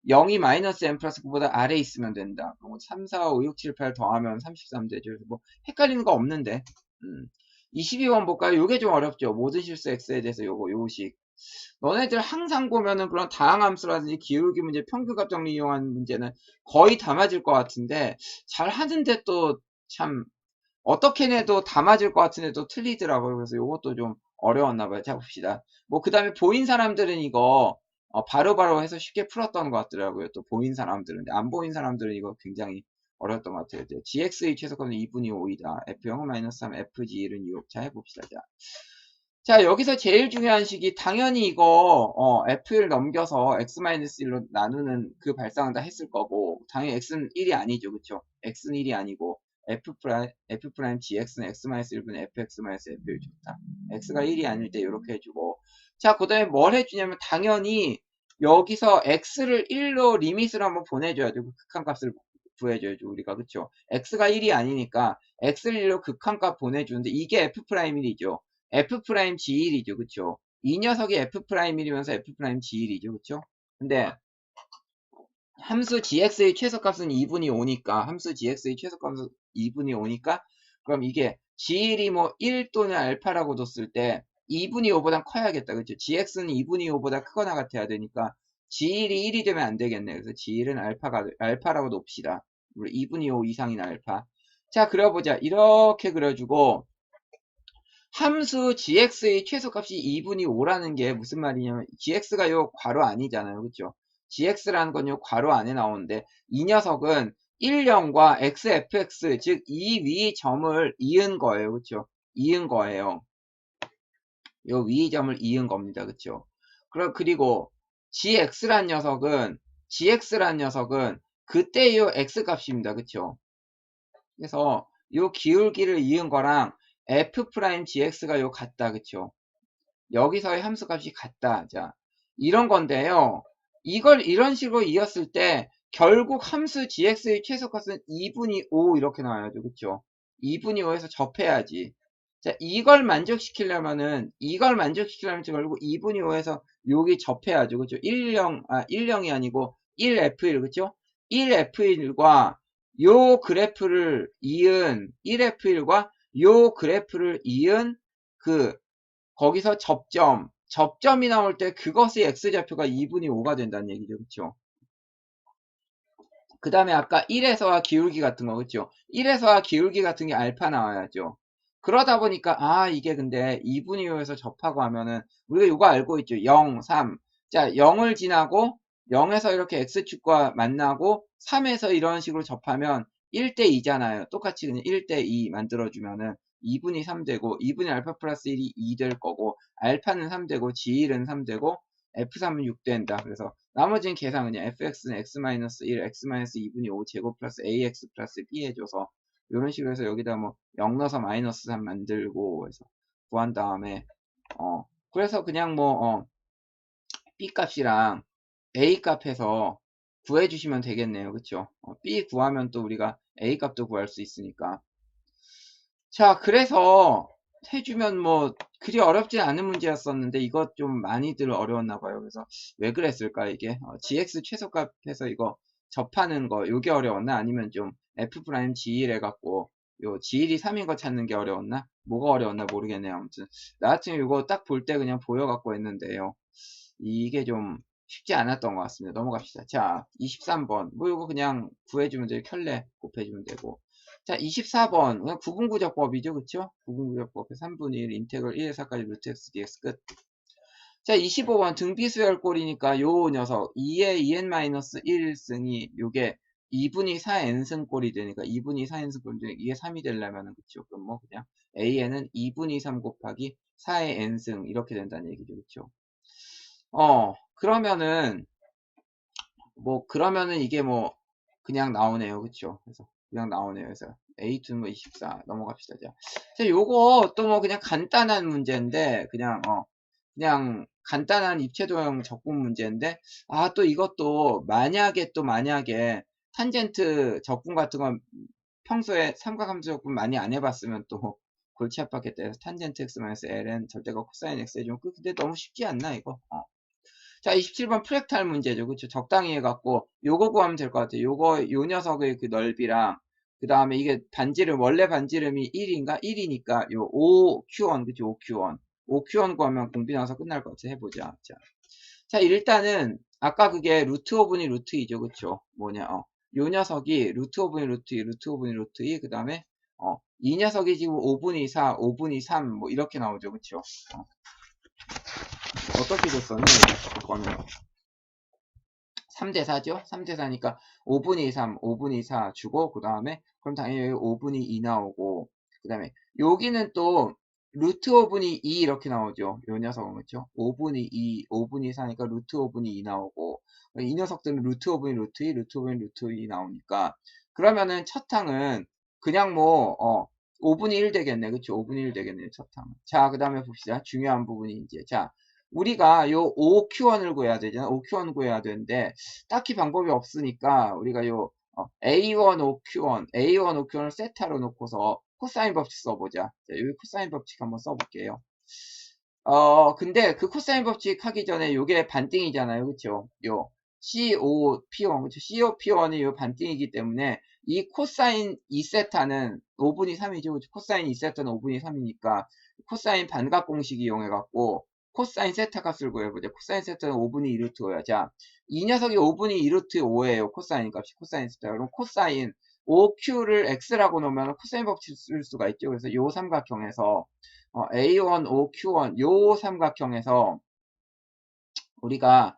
0이 마이너스 n 플러스 9보다 아래에 있으면 된다. 3, 4, 5, 6, 7, 8 더하면 33 되죠. 그래서 뭐 헷갈리는 거 없는데. 22번 볼까요? 요게 좀 어렵죠. 모든 실수 x에 대해서 요식. 너네들 항상 보면은 그런 다항함수라든지 기울기 문제, 평균값 정리 이용하는 문제는 거의 다 맞을 것 같은데, 잘 하는데 또 참 어떻게 내도 다 맞을 것 같은데 또 틀리더라고요. 그래서 요것도 좀 어려웠나 봐요. 자, 봅시다. 뭐 그 다음에 보인 사람들은 이거 바로바로 해서 쉽게 풀었던 것 같더라고요. 또 보인 사람들은. 안 보인 사람들은 이거 굉장히 어려웠던 것 같아요. GX의 최소값은 2분의 5이다. F0-3, FG1은 2. 자, 해봅시다. 자, 여기서 제일 중요한 식이 당연히 이거 F를 넘겨서 X-1로 나누는 그 발상은 다 했을 거고, 당연히 X는 1이 아니죠. 그쵸? X는 1이 아니고 F' GX는 X-1분의 FX-F1 좋다. X가 1이 아닐 때 이렇게 해주고, 자, 그 다음에 뭘 해주냐면 당연히 여기서 X를 1로 리밋을 한번 보내줘야죠. 그 극한값을 구해줘야죠. 우리가. 그쵸? X가 1이 아니니까 X를 1로 극한값 보내주는데 이게 F'이죠. F'G1이죠. 그쵸? 이 녀석이 F'이면서 F'G1이죠. 그쵸? 근데 함수 gx의 최소값은 2분의 5니까, 함수 gx의 최소값은 2분의 5니까, 그럼 이게 g1이 뭐 1 또는 알파라고 뒀을 때 2분의 5보다 커야겠다. 그쵸? gx는 2분의 5보다 크거나 같아야 되니까 g1이 1이 되면 안 되겠네. 그래서 g1은 알파라고 놉시다. 우리 2분의 5 이상인 알파. 자, 그려보자. 이렇게 그려주고, 함수 gx의 최소값이 2분의 5라는 게 무슨 말이냐면, gx가 요 괄호 아니잖아요. 그쵸? gx라는 건 요 괄호 안에 나오는데, 이 녀석은 10과 xfx, 즉 이 위 점을 이은 거예요. 그쵸? 이은 거예요. 요 위 점을 이은 겁니다. 그쵸? 그리고 gx란 녀석은 그때 요 x값입니다. 그쵸? 그래서 요 기울기를 이은 거랑 F'GX가 요 같다. 그쵸? 여기서의 함수값이 같다. 자, 이런 건데요. 이걸 이런 식으로 이었을 때 결국 함수 GX의 최소값은 2분의 5 이렇게 나와야죠. 그쵸? 2분의 5에서 접해야지. 자, 이걸 만족시키려면 결국 2분의 5에서 여기 접해야죠. 그쵸? 10이 아니고 1F1, 그쵸? 1F1과 요 그래프를 이은 1F1과 요 그래프를 이은 그 거기서 접점이 나올 때 그것의 x좌표가 2분의 5가 된다는 얘기죠. 그쵸? 그 다음에 아까 1에서와 기울기 같은 거, 그쵸? 1에서와 기울기 같은 게 알파 나와야죠. 그러다 보니까, 아, 이게 근데 2분의 5에서 접하고 하면은, 우리가 이거 알고 있죠? 0, 3. 자, 0을 지나고, 0에서 이렇게 x축과 만나고, 3에서 이런 식으로 접하면 1대 2잖아요. 똑같이 그냥 1대 2 만들어주면은, 2분의 3 되고, 2분의 알파 플러스 1이 2 될 거고, 알파는 3 되고, G1은 3 되고, F3은 6 된다. 그래서, 나머지는 계산 그냥 fx는 x-1, x-2분의 5 제곱 플러스 ax 플러스 b 해줘서 이런 식으로 해서 여기다 뭐 0 넣어서 마이너스 3 만들고 해서 구한 다음에 그래서 그냥 뭐 b 값이랑 a 값해서 구해주시면 되겠네요. 그쵸? b 구하면 또 우리가 a 값도 구할 수 있으니까. 자, 그래서 해주면 뭐 그리 어렵지 않은 문제였었는데 이것 좀 많이들 어려웠나 봐요. 그래서 왜 그랬을까 이게 gx 최소값해서 이거 접하는 거 요게 어려웠나 아니면 좀 f 프라임 g1 해갖고 요 g1이 3인 거 찾는 게 어려웠나 뭐가 어려웠나 모르겠네요. 아무튼 나 같은 경우 이거 딱 볼 때 그냥 보여갖고 했는데요. 이게 좀 쉽지 않았던 것 같습니다. 넘어갑시다. 자, 23번 뭐 이거 그냥 구해주면 돼요. 켤레 곱해주면 되고. 자, 24번. 그냥 구분구조법이죠. 그쵸? 구분구조법에 3분의 1 인테그럴 1에서 4까지 루트 x dx 끝. 자, 25번. 등비수열꼴이니까 요 녀석 2의 2n-1승이 요게 2분의 4n승 꼴이 되니까 2분의 4n승 꼴이 되니까 이게 3이 되려면은 그쵸? 그럼 뭐 그냥 an은 2분의 3 곱하기 4의 n승 이렇게 된다는 얘기죠. 그쵸? 그러면은 그러면은 이게 뭐 그냥 나오네요. 그쵸? 그래서 그냥 나오네요. 그래서 A2는 뭐 24 넘어갑시다. 자, 요거 또 뭐 그냥 간단한 문제인데 그냥 간단한 입체도형 적분 문제인데 또 이것도 만약에 탄젠트 적분 같은 건 평소에 삼각함수 적분 많이 안 해봤으면 또 골치 아팠겠다. 그래서 탄젠트 x-ln 절대가 코사인 x 해주면 근데 너무 쉽지 않나 이거? 자, 27번 프랙탈 문제죠. 그쵸? 적당히 해갖고, 요거 구하면 될 것 같아요. 요 녀석의 그 넓이랑, 그 다음에 이게 원래 반지름이 1인가? 1이니까, 요 5q1, 그쵸? 5q1. 5q1 구하면 공비 나와서 끝날 것 같아. 해보자. 자, 일단은, 아까 그게 루트 오분이 루트 2죠. 그쵸? 요 녀석이 루트 오분이 루트 2, 루트 오분이 루트 2, 그 다음에, 이 녀석이 지금 5분의 4, 5분의 3, 뭐, 이렇게 나오죠. 그쵸? 어떻게 줬었니? 보면 3대 4죠? 3대 4니까 5분의 3, 5분의 4 주고 그 다음에 그럼 당연히 여기 5분의 2 나오고 그 다음에 여기는 또 루트 5분의 2 이렇게 나오죠. 요 녀석은 그렇죠? 5분의 2, 5분의 4니까 루트 5분의 2 나오고 이 녀석들은 루트 5분의 루트 2, 루트 5분의 루트 2 나오니까 그러면은 첫 항은 그냥 5분의 1 되겠네. 그쵸? 5분의 1 되겠네. 첫 항은. 자, 그 다음에 봅시다. 중요한 부분이 이제 자 우리가 요 5q1을 구해야 되잖아. 5q1 구해야 되는데 딱히 방법이 없으니까 우리가 요 A1 5q1, A1 5q1을 세타로 놓고서 코사인 법칙 써보자. 자, 여기 코사인 법칙 한번 써볼게요. 근데 그 코사인 법칙 하기 전에 요게 반띵이잖아요. 그쵸? 요 COP1, 그쵸? COP1이 요 반띵이기 때문에 이 코사인 2세타는 5분의 3이죠. 그쵸? 코사인 2세타는 5분의 3이니까 코사인 반값 공식 이용해갖고 코사인 세타 값을 구해보자. 코사인 세타는 5분의 2루트 5야. 자, 이 녀석이 5분의 2루트 5예요. 코사인 값이 코사인 세타. 그럼 코사인 5q를 x라고 놓으면 코사인 법칙 쓸 수가 있죠. 그래서 요 삼각형에서 A1, OQ1 요 삼각형에서 우리가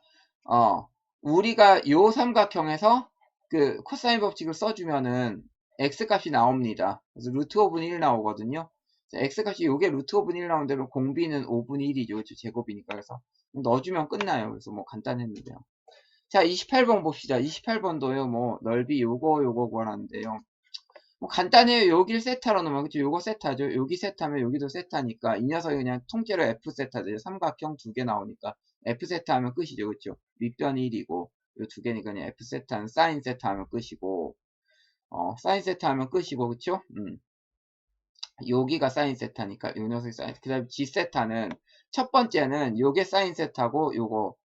요 삼각형에서 그 코사인 법칙을 써주면은 x 값이 나옵니다. 그래서 루트 5분의 1 나오거든요. 자, x 값이 요게 루트 5분의 1 나오는 대로 공비는 5분의 1이죠. 그렇죠? 제곱이니까. 그래서 넣어주면 끝나요. 그래서 뭐 간단했는데요. 자, 28번 봅시다. 28번도요. 뭐 넓이 요거 구하는데요. 뭐 간단해요. 여길 세타로 놓으면 그쵸? 요거 세타죠. 여기 세타면 여기도 세타니까 이 녀석이 그냥 통째로 F 세타죠. 삼각형 두 개 나오니까 F 세타 하면 끝이죠. 그쵸? 윗변이 1이고 요 두 개니까 그냥 F 세타는 사인 세타 하면 끝이고 사인 세타 하면 끝이고 그쵸? 여기가 사인 세타니까 요 녀석이 사인 그 다음에 G 세타는 첫 번째는 요게 사인 세타고 요거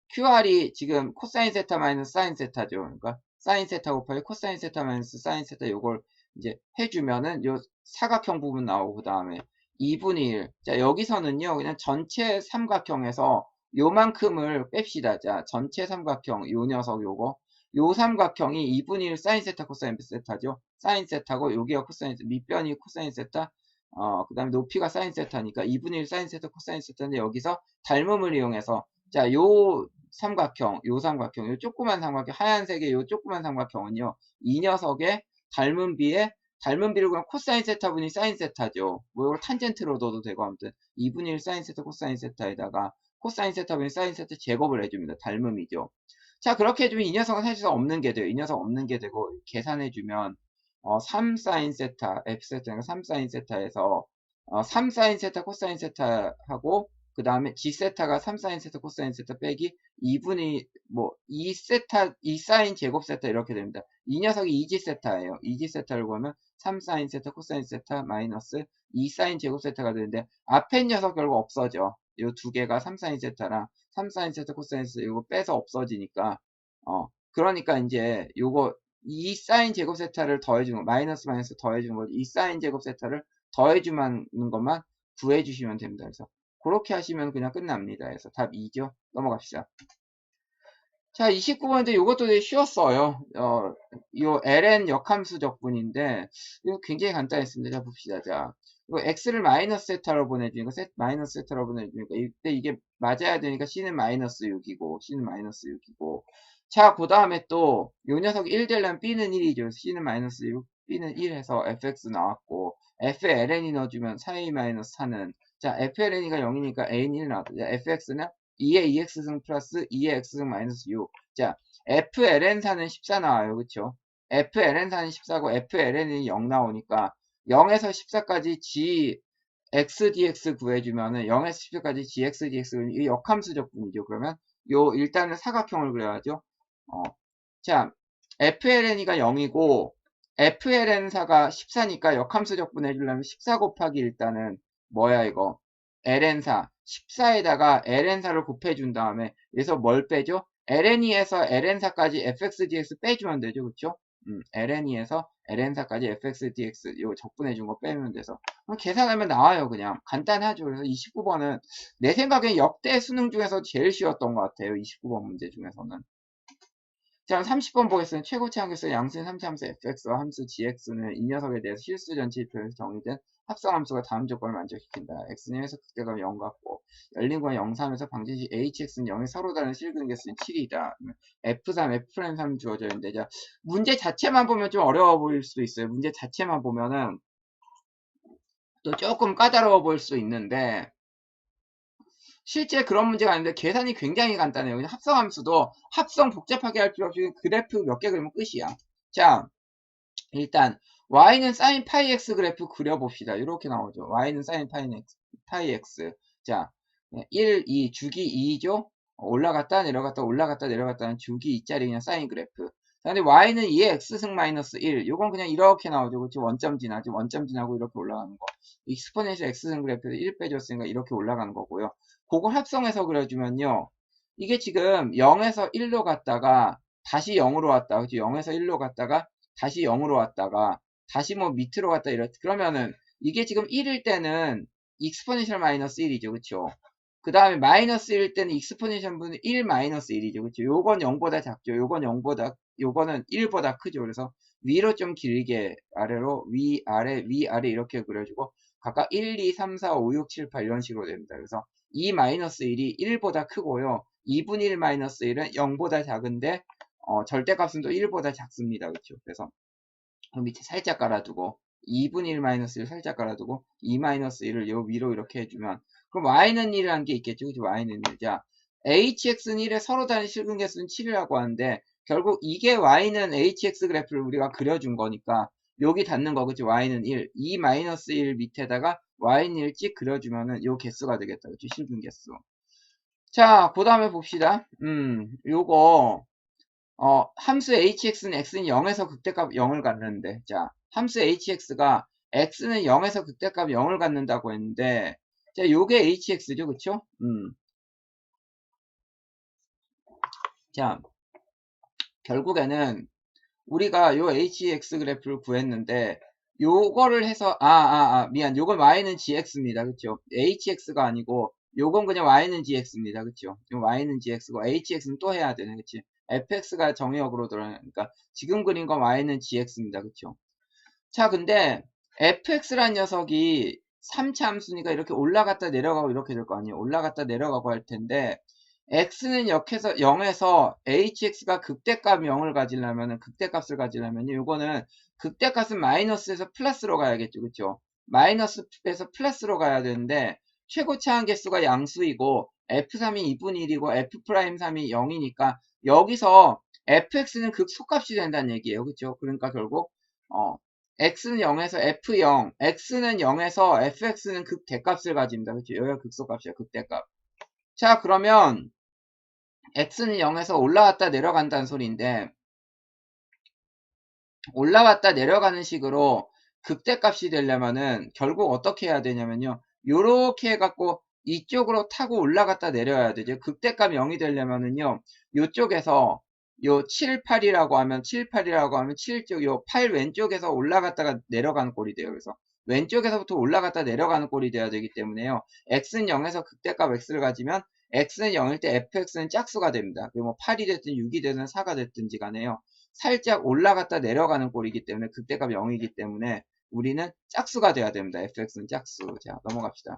QR이 지금 코사인 세타 마이너스 사인 세타죠. 그러니까 사인 세타 곱하기 코사인 세타 마이너스 사인 세타 요걸 이제 해주면은 요 사각형 부분 나오고 그 다음에 2분의 1. 자, 여기서는요, 그냥 전체 삼각형에서 요만큼을 뺍시다. 자, 전체 삼각형, 요 녀석 요거. 요 삼각형이 2분의 1 사인 세타 코사인 세타죠. 사인 세타고 여기가 코사인 세타, 밑변이 코사인 세타, 그 다음에 높이가 사인 세타니까 2분의 1 사인 세타 코사인 세타인데 여기서 닮음을 이용해서 자, 요 삼각형, 요 조그만 삼각형, 하얀색의 요 조그만 삼각형은요, 이 녀석의 닮은 비를 그럼 코사인 세타분이 사인 세타죠. 뭐 이걸 탄젠트로 둬도 되고 아무튼 2분의 1 사인 세타 코사인 세타에다가 코사인 세타분이 사인 세타 제곱을 해줍니다. 닮음이죠. 자, 그렇게 해주면 이 녀석은 사실상 없는 게 돼요. 이 녀석 없는 게 되고 계산해주면 3 사인 세타, f 세타가 3 사인 세타에서 3 사인 세타 코사인 세타하고 그 다음에 g 세타가 3 사인 세타 코사인 세타 빼기 2분의 뭐 2 세타 2 사인 제곱 세타 이렇게 됩니다. 이 녀석이 2g 세타예요. 2g 세타를 구하면 3 사인 세타 코사인 세타 마이너스 2 사인 제곱 세타가 되는데 앞에 녀석 결국 없어져. 요 두 개가 3 사인 세타랑 3 사인 세타 코사인 세타 이거 빼서 없어지니까 그러니까 이제 요거 2 사인 제곱 세타를 더해주는 거 마이너스 더해주는 거지. 2 사인 제곱 세타를 더해주는 것만 구해주시면 됩니다. 그래서 그렇게 하시면 그냥 끝납니다. 그래서 답 2죠. 넘어갑시다. 자, 29번인데 이것도 되게 쉬웠어요. 요 ln 역함수 적분인데 이거 굉장히 간단했습니다. 자, 봅시다. 자, 이거 x를 마이너스 세타로 보내주니까 마이너스 세타로 보내주니까 이때 이게 맞아야 되니까 c는 마이너스 6이고 c는 마이너스 6이고 자, 그 다음에 또 요 녀석 1 되려면 b는 1이죠. c는 마이너스 6, b는 1 해서 fx 나왔고 f에 ln이 넣어주면 4a 마이너스 4는 자, fln이가 0이니까 a는 1 나왔다. 자, fx는 2의 2x승 플러스 2의 x승 마이너스 6. 자, fln4는 14 나와요. 그쵸? fln4는 14고 fln이 0 나오니까 0에서 14까지 g x dx 구해주면은 0에서 14까지 gx dx 이 역함수 적분이죠. 그러면 요 일단은 사각형을 그려야죠. 자, fln이가 0이고 fln4가 14니까 역함수 적분 해주려면 14 곱하기 일단은 뭐야 이거 ln4 14에다가 ln4를 곱해준 다음에 여기서 뭘 빼죠? ln에서 ln4까지 fx/dx 빼주면 되죠. 그쵸? ln에서 ln4까지 fx/dx 이거 적분해준 거 빼면 돼서 계산하면 나와요. 그냥 간단하죠. 그래서 29번은 내 생각에 역대 수능 중에서 제일 쉬웠던 것 같아요. 29번 문제 중에서는. 자, 30번 보겠습니다. 최고치 함수의 양수인 3차 함수 fx와 함수 gx는 이 녀석에 대해서 실수 전체표에서 정의된 합성함수가 다음 조건을 만족시킨다. x는 1에서 극대값 0 같고 열린 구간 0, 3에서 방정식 hx는 0에 서로 다른 실근 개수는 7이다. f3, f'3 주어져 있는데 자, 문제 자체만 보면 좀 어려워 보일 수도 있어요. 문제 자체만 보면은 또 조금 까다로워 보일 수 있는데 실제 그런 문제가 아닌데 계산이 굉장히 간단해요. 그냥 합성함수도 합성 복잡하게 할 필요 없이 그래프 몇 개 그리면 끝이야. 자, 일단 y는 sin 파이 x 그래프 그려봅시다. 이렇게 나오죠. y는 sin 파이 x. 자, 1, 2, 주기 2죠. 올라갔다 내려갔다 올라갔다 내려갔다는 주기 2짜리 그냥 사인 그래프. 자, 근데 y는 2의 x승 마이너스 1. 요건 그냥 이렇게 나오죠. 그치? 원점 지나죠. 원점 지나고 이렇게 올라가는 거. 익스포넨셜 x승 그래프에서 1 빼줬으니까 이렇게 올라가는 거고요. 그걸 합성해서 그려주면요. 이게 지금 0에서 1로 갔다가 다시 0으로 왔다. 그치? 0에서 1로 갔다가 다시 0으로 왔다가 다시 뭐 밑으로 갔다 그러면은 이게 지금 1일 때는 익스포넨셜 마이너스 1이죠. 그쵸? 그 다음에 마이너스 1일 때는 익스포넨셜 분은 1 마이너스 1이죠. 그쵸? 요건 0보다 작죠. 요거는 1보다 크죠. 그래서 위로 좀 길게 아래로 위 아래 이렇게 그려주고 각각 1, 2, 3, 4, 5, 6, 7, 8 이런 식으로 됩니다. 그래서 2 마이너스 1이 1보다 크고요. 2분의 1 마이너스 1은 0보다 작은데 절대값은 또 1보다 작습니다. 그렇죠? 그래서 밑에 살짝 깔아두고 2분의 1 마이너스 1 살짝 깔아두고 2 마이너스 1을 요 위로 이렇게 해주면 그럼 y는 1이라는 게 있겠죠? 그죠? y는 1. 자, hx는 1에 서로 다른 실근 개수는 7이라고 하는데 결국 이게 y는 hx 그래프를 우리가 그려준 거니까 여기 닿는 거 그죠? y는 1. 2 마이너스 1 밑에다가 y는 1 찍 그려주면은 요 개수가 되겠다. 그죠? 실근 개수. 자, 그 다음에 봅시다. 요거 함수 hx는 x는 0에서 극대값 0을 갖는데 자 함수 hx가 x는 0에서 극대값 0을 갖는다고 했는데 자 요게 hx죠. 그쵸? 자 결국에는 우리가 요 hx 그래프를 구했는데 요거를 해서 미안 요건 y는 gx입니다. 그쵸? hx가 아니고 요건 그냥 y는 gx입니다. 그쵸? 요 y는 gx고 hx는 또 해야 되네. 그치? fx가 정의역으로 들어가니까 지금 그린 건 y는 gx입니다. 그쵸? 자, 근데 fx란 녀석이 3차 함수니까 이렇게 올라갔다 내려가고 이렇게 될 거 아니에요. 올라갔다 내려가고 할 텐데 x는 0에서 hx가 극대값 0을 가지려면은 극대값을 가지려면 요거는 극대값은 마이너스에서 플러스로 가야겠죠. 그쵸? 마이너스에서 플러스로 가야 되는데 최고 차항 개수가 양수이고 f3이 2분의 1이고 f'3이 0이니까 여기서 fx는 극소값이 된다는 얘기예요. 그쵸? 그러니까 결국 x는 0에서 f0, x는 0에서 fx는 극대값을 가집니다. 그쵸? 여기가 극소값이야. 극대값. 자, 그러면 x는 0에서 올라왔다 내려간다는 소리인데 올라왔다 내려가는 식으로 극대값이 되려면은 결국 어떻게 해야 되냐면요. 요렇게 해갖고 이쪽으로 타고 올라갔다 내려야 되죠. 극대값 0이 되려면은요. 요쪽에서 요 7, 8이라고 하면 7, 8이라고 하면 7쪽 요 8 왼쪽에서 올라갔다가 내려가는 꼴이 돼요. 그래서 왼쪽에서부터 올라갔다 내려가는 꼴이 돼야 되기 때문에요. x는 0에서 극대값 x를 가지면 x는 0일 때 fx는 짝수가 됩니다. 뭐 8이 됐든 6이 됐든 4가 됐든지 간에요. 살짝 올라갔다 내려가는 꼴이기 때문에 극대값 0이기 때문에 우리는 짝수가 돼야 됩니다. fx는 짝수. 자, 넘어갑시다.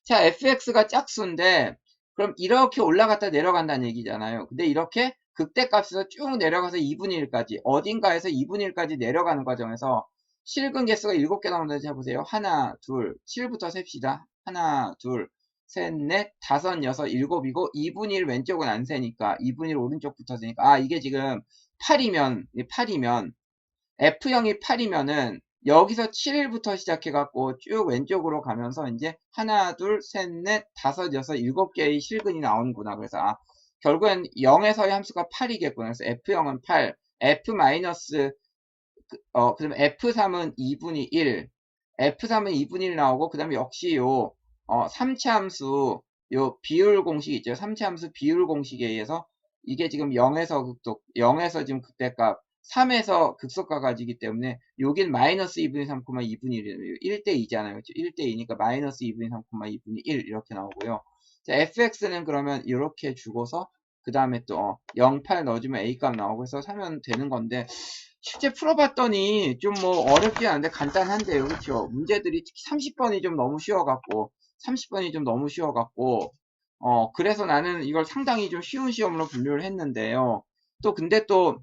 자, fx가 짝수인데 그럼 이렇게 올라갔다 내려간다는 얘기잖아요. 근데 이렇게 극대값에서 쭉 내려가서 2분의 1까지 어딘가에서 2분의 1까지 내려가는 과정에서 실근 개수가 7개 나온다는지 해보세요. 하나, 둘, 7부터 셉시다. 하나, 둘, 셋, 넷, 다섯, 여섯, 일곱이고 2분의 1 왼쪽은 안 세니까 2분의 1 오른쪽부터 세니까 이게 지금 8이면 F형이 8이면은 여기서 7부터 시작해갖고 쭉 왼쪽으로 가면서 이제 하나, 둘, 셋, 넷, 다섯, 여섯, 7개의 실근이 나오는구나. 그래서 결국엔 0에서의 함수가 8이겠구나. 그래서 F형은 8, F 마이너스 그다음 F3은 2분의 1, F3은 2분의 1 나오고 그다음에 역시 요 3차 함수 요 비율 공식 있죠. 3차 함수 비율 공식에 의해서 이게 지금 0에서 극속, 0에서 지금 극대값, 3에서 극소가 가지기 때문에 여긴 마이너스 2분의 3, 2분의 1이에요. 1대 2잖아요. 그렇죠? 1대 2니까 마이너스 2분의 3, 2분의 1 이렇게 나오고요. 자, fx는 그러면 이렇게 주고서 그 다음에 또 0, 8 넣어주면 a값 나오고 해서 사면 되는 건데 실제 풀어봤더니 좀 뭐 어렵지 않은데 간단한데요. 그렇죠? 문제들이 특히 30번이 좀 너무 쉬워갖고 30번이 좀 너무 쉬워갖고 그래서 나는 이걸 상당히 좀 쉬운 시험으로 분류를 했는데요. 또 근데 또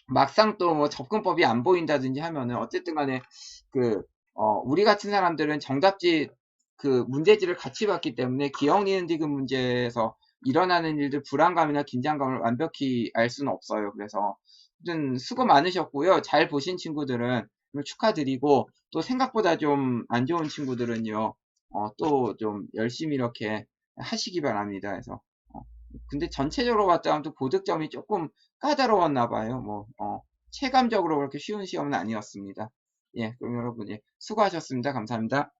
막상 또 뭐 접근법이 안 보인다든지 하면은 어쨌든 간에 우리 같은 사람들은 정답지 문제지를 같이 봤기 때문에 기억 니은 디귿 문제에서 일어나는 일들 불안감이나 긴장감을 완벽히 알 수는 없어요. 그래서 아무튼 수고 많으셨고요. 잘 보신 친구들은 축하드리고 또 생각보다 좀 안 좋은 친구들은요. 또 좀 열심히 이렇게 하시기 바랍니다. 그래서 근데 전체적으로 봤자면 또 고득점이 조금 까다로웠나 봐요. 체감적으로 그렇게 쉬운 시험은 아니었습니다. 예, 그럼 여러분, 예, 수고하셨습니다. 감사합니다.